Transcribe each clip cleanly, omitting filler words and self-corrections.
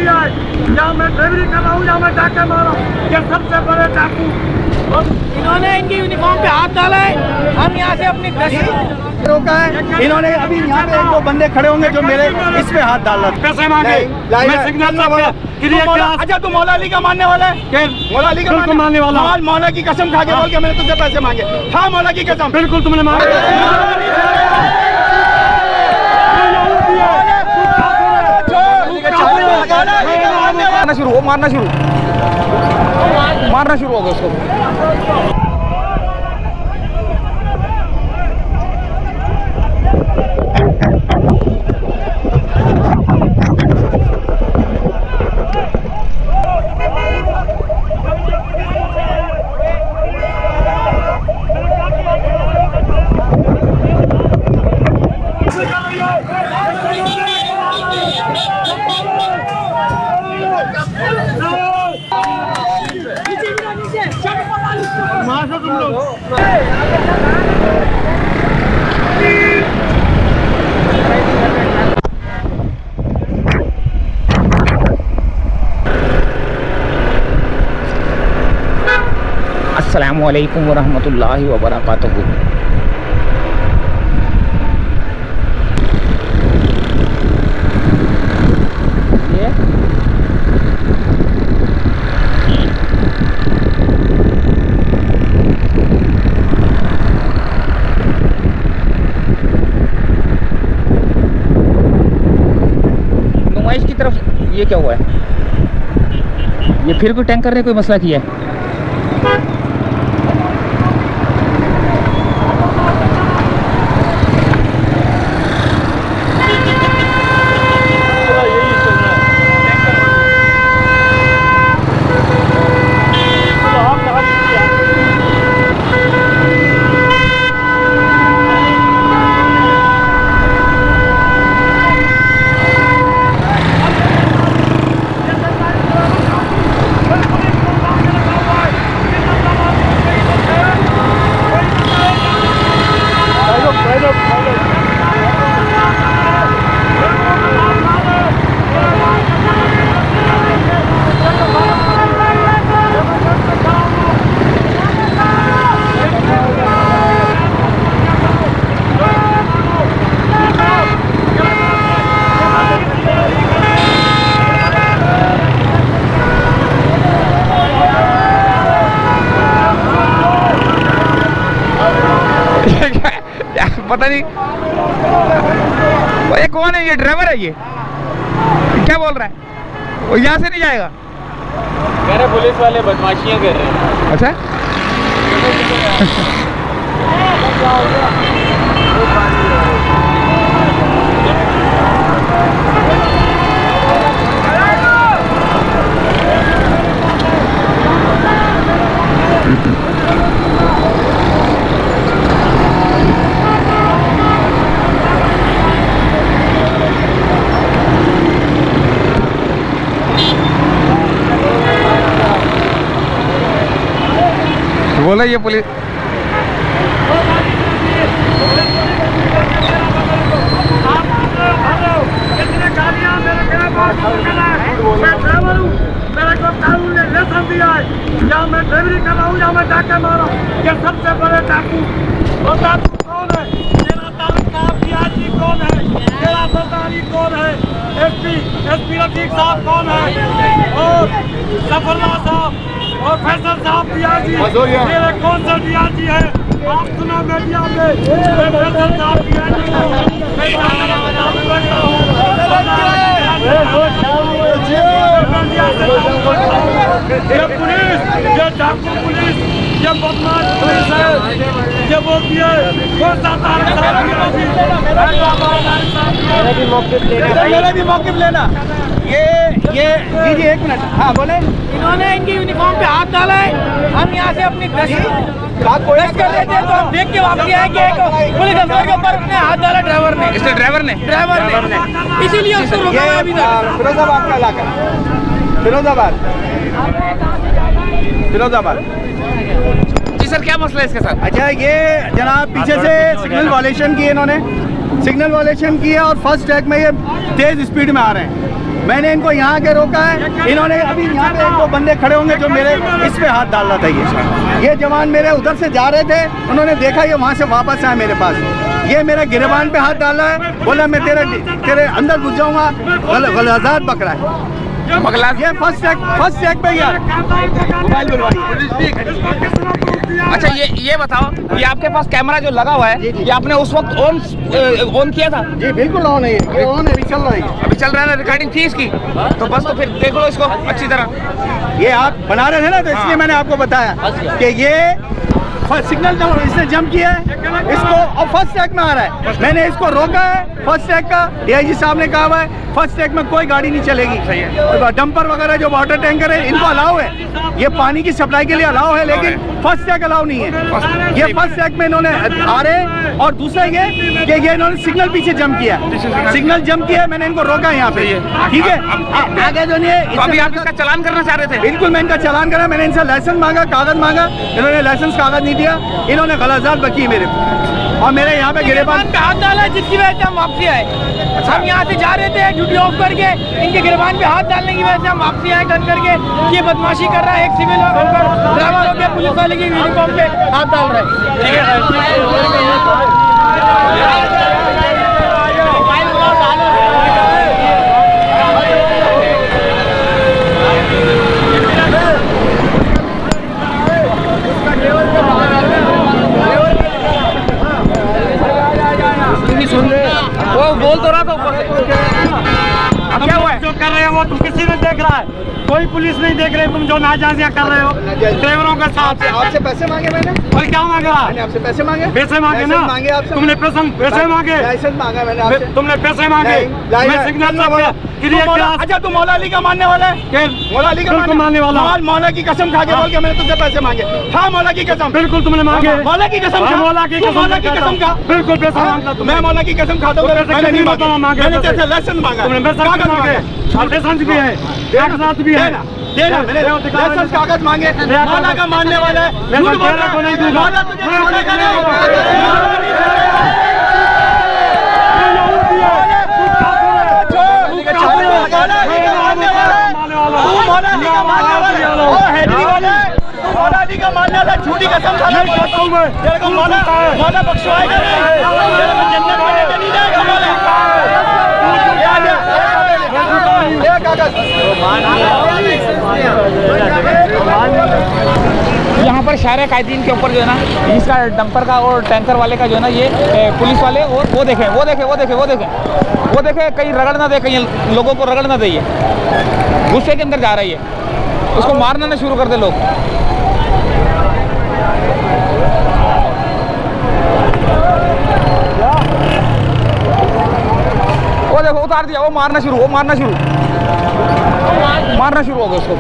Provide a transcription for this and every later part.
दिया है, या मैं ड्राइवरी कर रहा हूँ या मैं डाके मारा, ये सबसे बड़े डाकू। इन्होंने इनकी यूनिफॉर्म पे हाथ डाला है, हम यहाँ से अपनी गश्त रोका है इन्होंने। अभी यहाँ पे एक दो बंदे खड़े होंगे जो मेरे इस पे हाथ डाल रहे हैं। पैसे मांगे, मैं सिग्नल अच्छा तू मौला अली का मानने वाला है? मौला अली का मानने वाला? मौला की कसम खा के बोल के मैंने तुझसे पैसे मांगे। हाँ मौला की कसम, बिल्कुल तुमने मांगे। मारना शुरू हो गया उसको। अस्सलामु अलैकुम वरहमतुल्लाहि वबरकातुहू। नुमाइश की तरफ ये क्या हुआ है? ये फिर कोई टैंकर ने कोई मसला किया है? पता नहीं ये कौन है? ये ड्राइवर है? ये क्या बोल रहा है? वो यहाँ से नहीं जाएगा? कह रहे पुलिस वाले बदमाशियाँ कर रहे हैं। अच्छा बोला ये पुलिस मेरे को कानून ने लेसन दिया है, या मैं ड्राइवरी कर रहा हूँ या मैं डाके मारा, ये सबसे बड़े डाकू। और डाकू कौन है? मेरा तारिक साहब डीआईजी कौन है? मेरा सरदारी कौन है? एसपी रफीक साहब कौन है? और सफरला साहब और फैसल साहब डीआईजी। मेरे कौन सा डीआईजी है? आप सुना मीडिया में, फैसल साहब डीआईजी ये पुलिस, ये डाकू पुलिस, ये बदमाश पुलिस है, ये बोलती है कौन सा तारिक साहब मेरा भी मौक़िफ़ लेना। ये जी एक मिनट। हाँ बोले। इन्होंने इनकी यूनिफॉर्म पे हाथ डाला है, हम यहाँ से अपनी गश्त कर रहे थे तो हम देख के वापस आए कि पुलिस अफसर के ऊपर उसने हाथ डाला ड्राइवर ने। इसने ड्राइवर ने इसीलिए उसको रुका है अभी तक। फिरोजाबाद का इलाका, फिरोजाबाद। जी सर क्या मसला है इसके साथ? अच्छा ये जनाब पीछे से सिग्नल वायलेशन की इन्होंने, सिग्नल वायलेशन की है और फर्स्ट ट्रैक में ये तेज़ स्पीड में आ रहे हैं। मैंने इनको यहाँ के रोका है, इन्होंने अभी यहाँ पे एक दो बंदे खड़े होंगे जो मेरे इस पे हाथ डाल रहा था। ये जवान मेरे उधर से जा रहे थे, उन्होंने देखा ये वहाँ से वापस आया मेरे पास, ये मेरे गिरबान पे हाथ डाला है, बोला मैं तेरे अंदर घुस जाऊँगा, गलजात पकड़ा है। ये फर्स्ट ट्रैक पे यार मोबाइल अच्छा ये बताओ, ये आपके पास कैमरा जो लगा हुआ है ये आपने उस वक्त ऑन किया था? जी बिल्कुल ऑन है, ये ऑन है, अभी चल रहा है, अभी चल रहा है ना, रिकॉर्डिंग थी इसकी। तो बस तो फिर देख लो इसको अच्छी तरह। ये आप बना रहे थे ना, तो इसलिए मैंने आपको बताया कि ये सिग्नल इसने जंप किया है इसको, और फर्स्ट ट्रैक में आ रहा है। मैंने इसको रोका है फर्स्ट ट्रैक का, डीआईजी साहब ने कहा हुआ है फर्स्ट ट्रैक में कोई गाड़ी नहीं चलेगी। डंपर वगैरह जो वाटर टैंकर है इनको अलाउ है, ये पानी की सप्लाई के लिए अलाउ है, लेकिन फर्स्ट ट्रैक अलाउ नहीं है। ये फर्स्ट ट्रैक में इन्होंने आ रहे, और दूसरा ये कि ये इन्होंने सिग्नल पीछे जंप किया, सिग्नल जंप किया, मैंने इनको रोका यहाँ पे, ठीक है। आगे जो नहीं, अभी आप इसका चालान करना चाह रहे थे? बिल्कुल मैं इनका चालान करा, मैंने इनसे लाइसेंस मांगा, कागज मांगा, इन्होंने लाइसेंस कागज नहीं दिया, इन्होंने गलजात बकी मेरे को, और मेरे यहाँ पे गिरबान पे हाथ डाला, जिसकी वजह से हम वापसी आए। हम यहाँ से जा रहे थे ड्यूटी ऑफ करके, इनके गिरबान पे हाथ डालने की वजह से हम वापसी आए कर करके। ये बदमाशी कर रहा है, एक सिविल होकर ड्राइवर होकर पुलिस वाले की यूनिफॉर्म पे हाथ डाल रहा है। वो बोल तो रहा था ऊपर से। अब क्या हुआ है? जो कर रहे हो वो तुम किसी ने देख रहा है, कोई पुलिस नहीं देख रही, तुम जो नाजायजियां कर रहे हो ड्राइवरों के साथ। आपसे पैसे मांगे मैंने, और क्या मांगा? मैंने आपसे पैसे मांगे, पैसे मांगे ना, मांगे आपसे, तुमने पैसे मांगे, लाइसेंस मांगा मैंने आपसे, तुमने पैसे मांगे, मैं सिग्नल अच्छा तू मौला अली का मानने वाला है? मौला अली का मानने वाला? मौला की कसम खा के बोल के मैंने तुझसे पैसे मांगे? हाँ मौला की कसम, बिल्कुल तुमने मांगे। मौला की कसम, मौला की कसम खा, बिल्कुल पैसा मांगा। मैं मौला की कसम खाता हूँ, मैंने नहीं मांगा, मैंने तेरे से लाइसेंस मांगा, तुमने लाइसेंस भी है, कागजात भी है, देना, मैंने लाइसेंस कागज मांगे। मौला का मानने वाला है, झूठ बोल रहा है, नहीं दूंगा। मौला तुझे छोड़ने का नहीं। झूठी कसम खा रहा है, तेरे को मौला बख्शवाएगा नहीं, तेरे को जन्नत में लेके नहीं जाएगा मौला। ये कागज यहाँ पर शहर कायदीन के ऊपर जो है ना, इसका डंपर का और टैंकर वाले का जो है ना, ये पुलिस वाले और वो देखे कहीं रगड़ ना दे, कहीं लोगों को रगड़ ना दे, ये गुस्से के अंदर जा रही है, उसको मारना ना शुरू कर दे लोग। वो देखो उतार दिया, वो मारना शुरू हो गया उसको।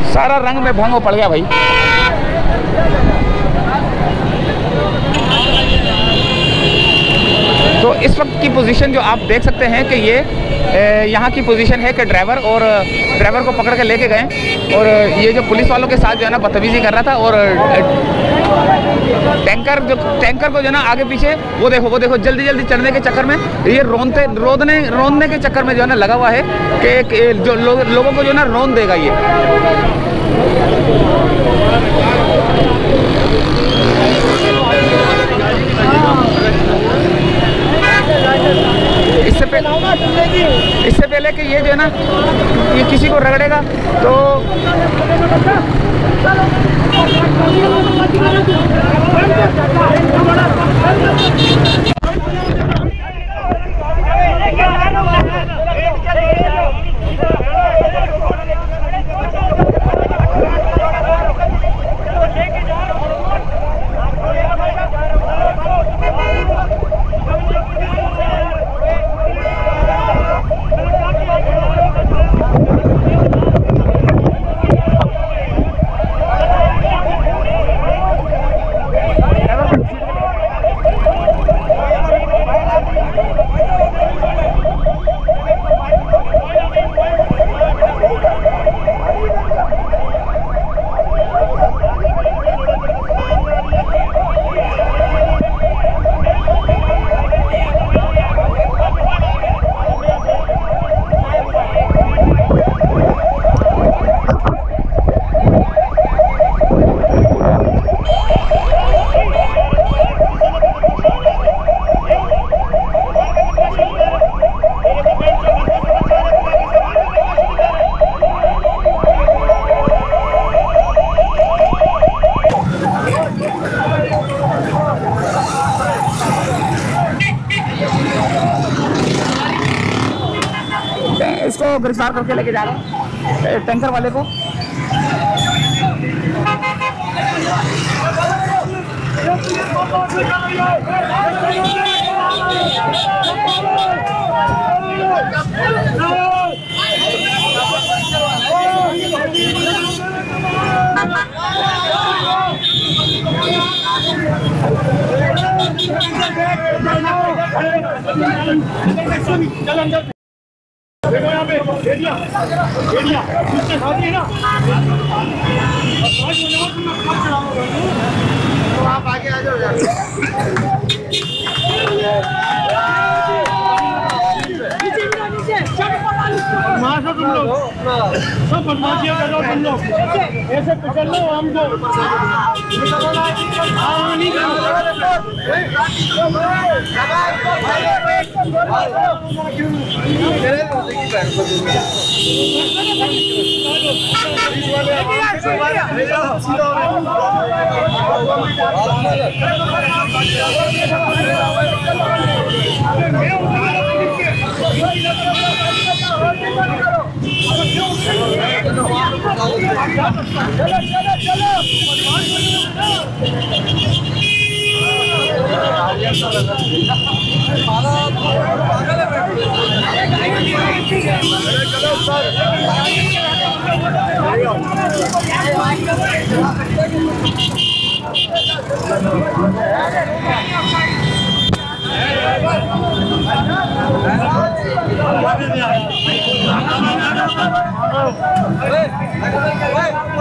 सारा रंग में भंग पड़ गया भाई। तो इस वक्त की पोजीशन जो आप देख सकते हैं कि ये यहाँ की पोजीशन है कि ड्राइवर को पकड़ के लेके गए, और ये जो पुलिस वालों के साथ जो है ना बदतमीजी कर रहा था, और टैंकर को जो है ना आगे पीछे वो देखो जल्दी चढ़ने के चक्कर में ये रोंदने के चक्कर में जो है ना लगा हुआ है कि जो लोगों को जो है ना रोन देगा ये। इससे पहले कि ये जो है ना, ये किसी को रगड़ेगा तो इसको गिरफ्तार करके लेके जा रहे हैं टैंकर वाले को। आप आगे आ जाओ यार। तुम लोग सब बदमाशियां कर रहे हो तुम लोग, ऐसे पकड़ लो हमको।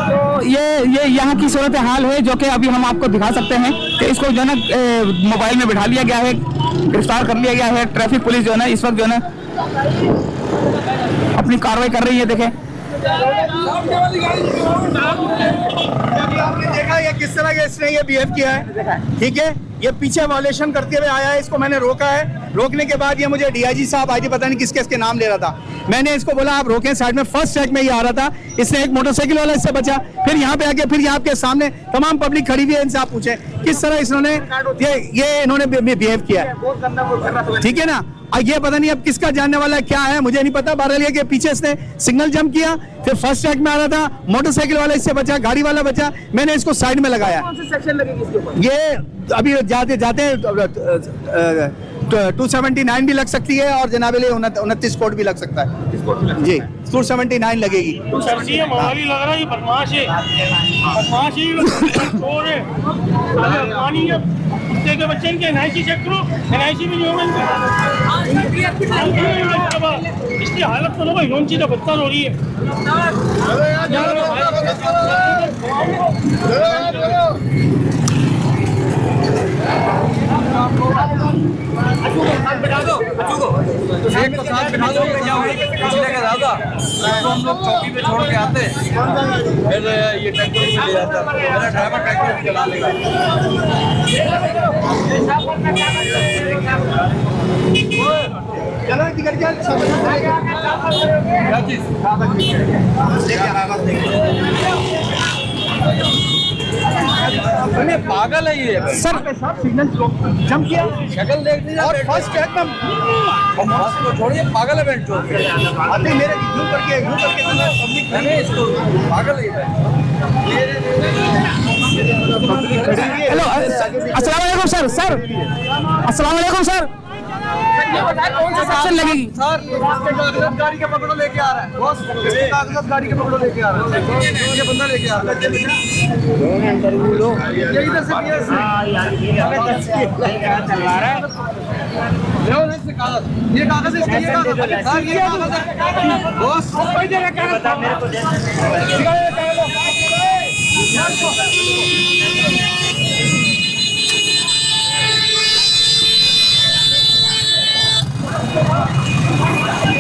तो ये यहाँ की सूरत हाल है जो कि अभी हम आपको दिखा सकते हैं कि इसको जो है ना मोबाइल में बिठा लिया गया है, गिरफ्तार कर लिया गया है। ट्रैफिक पुलिस जो है ना इस वक्त जो है ना अपनी कार्रवाई कर रही है। देखें आपने देखा ये किस तरह इसने ये बिहेव किया है, ठीक है। ये पीछे वायलेशन करते हुए आया है, इसको मैंने रोका है। रोकने के बाद ये मुझे डीआईजी साहब आज पता नहीं किसके नाम ले रहा था। मैंने इसको बोला आप रोकें साइड में। फर्स्ट ट्रैक में ये आ रहा था, इसने एक मोटरसाइकिल वाला इससे बचा, फिर यहाँ पे आके फिर यहाँ आपके सामने तमाम पब्लिक खड़ी हुई है। इनसे आप पूछें किस तरह इन्होंने इन्होंने बिहेव किया है, ठीक है ना। ये पता नहीं अब किसका जानने वाला है क्या है मुझे नहीं पता। बहरहाल ये के पीछे इसने सिग्नल जंप किया, फिर फर्स्ट ट्रैक में आ रहा था, मोटरसाइकिल वाला इससे बचा, गाड़ी वाला बचा, मैंने इसको साइड में लगाया। कौन सी सेक्शन लगेगी इसके ऊपर? ये अभी जाते जाते 279 भी लग सकती है और जनाबेले 29 कोड भी लग सकता है जी। 279 लगेगी। मोहाली लग रहा है, ये बदमाश है, बदमाश है, चोर है, पानी है, कुत्ते के बच्चे इनके NIC चेक करो, NIC भी नहीं होगा इसकी हालत तो भाई कौन चीज़ बदतर हो रही है। जाएगा, इसको हम लोग चौकी पे छोड़ के आते हैं, फिर ये ट्रैक्टर में ले जाता है, मेरा ड्राइवर ट्रैक्टर चला लेगा। चलो टिकट क्या चीज पागल है ये सर सिग्नल जंप किया शक्ल देख लीजिए और फर्स्ट ट्रैक में बस को छोड़िए, पागल है बेंचो आते मेरे यूं करके पब्लिक नहीं इसको पागल है हेलो अस्सलाम वालेकुम सर। अस्सलाम वालेकुम सर। कौन सा सेक्शन लगेगी सर? कागजात गाड़ी के पकड़ो लेके आ रहा है बॉस, कागजात गाड़ी के पकड़ो लेके आ रहा है, ये बंदा लेके आ रहा है, ये इधर से चलवा रहा है। ये कागज है, ये कागज सर, ये कागज है बॉस, बता मेरे को दे।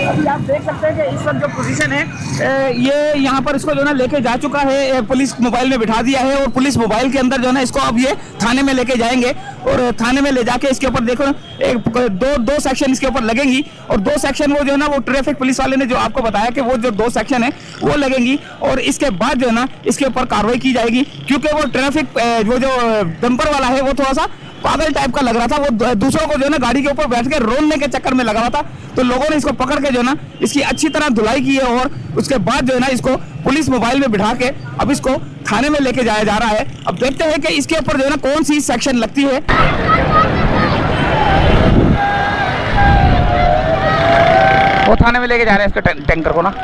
अभी आप देख सकते हैं कि इस वक्त जो पोजीशन है ये यहाँ पर इसको जो है लेके जा चुका है, पुलिस मोबाइल में बिठा दिया है और पुलिस मोबाइल के अंदर जो है ना इसको अब ये थाने में लेके जाएंगे और थाने में ले जाके इसके ऊपर देखो दो सेक्शन इसके ऊपर लगेंगी और 2 सेक्शन वो जो है ना वो ट्रैफिक पुलिस वाले ने जो आपको बताया कि वो जो 2 सेक्शन है वो लगेंगी और इसके बाद जो है ना इसके ऊपर कार्रवाई की जाएगी, क्योंकि वो ट्रैफिक वो जो डंपर वाला है वो थोड़ा सा पागल टाइप का लग रहा था, वो दूसरों को जो है ना गाड़ी के ऊपर बैठ के रोलने के चक्कर में लगा हुआ था, तो लोगों ने इसको पकड़ के जो है ना इसकी अच्छी तरह धुलाई की है और उसके बाद जो है ना इसको पुलिस मोबाइल में बिठा के अब इसको थाने में लेके जाया जा रहा है। अब देखते हैं कि इसके ऊपर जो है ना कौन सी सेक्शन लगती है। वो थाने में लेके जा रहे हैं इसके टैंकर को ना।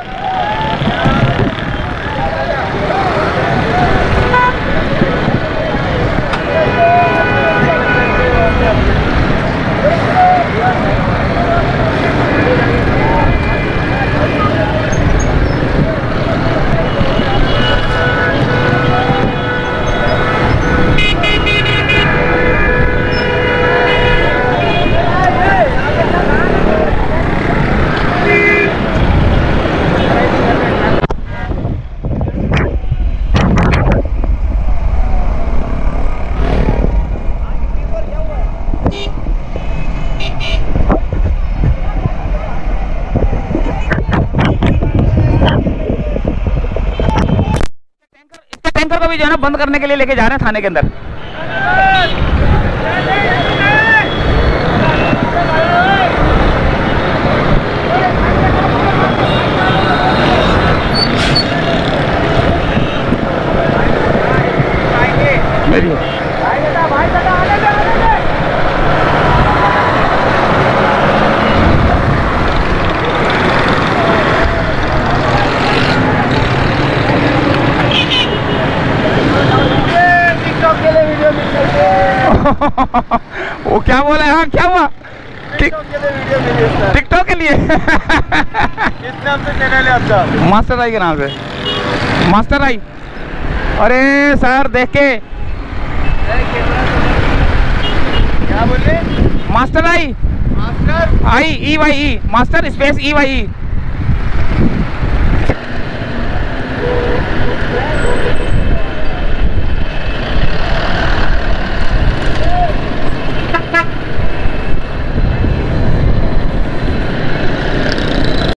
टैंकर को भी जो है ना बंद करने के लिए लेके जा रहे हैं थाने के अंदर। वो क्या बोला? हाँ क्या हुआ? टिकटॉक के लिए किस नाम से चैनल है आपका? मास्टर आई के नाम से। मास्टर आई। अरे सर देख के क्या बोले? मास्टर आई। मास्टर आई ई वाई ई, मास्टर स्पेस ई वाई ई।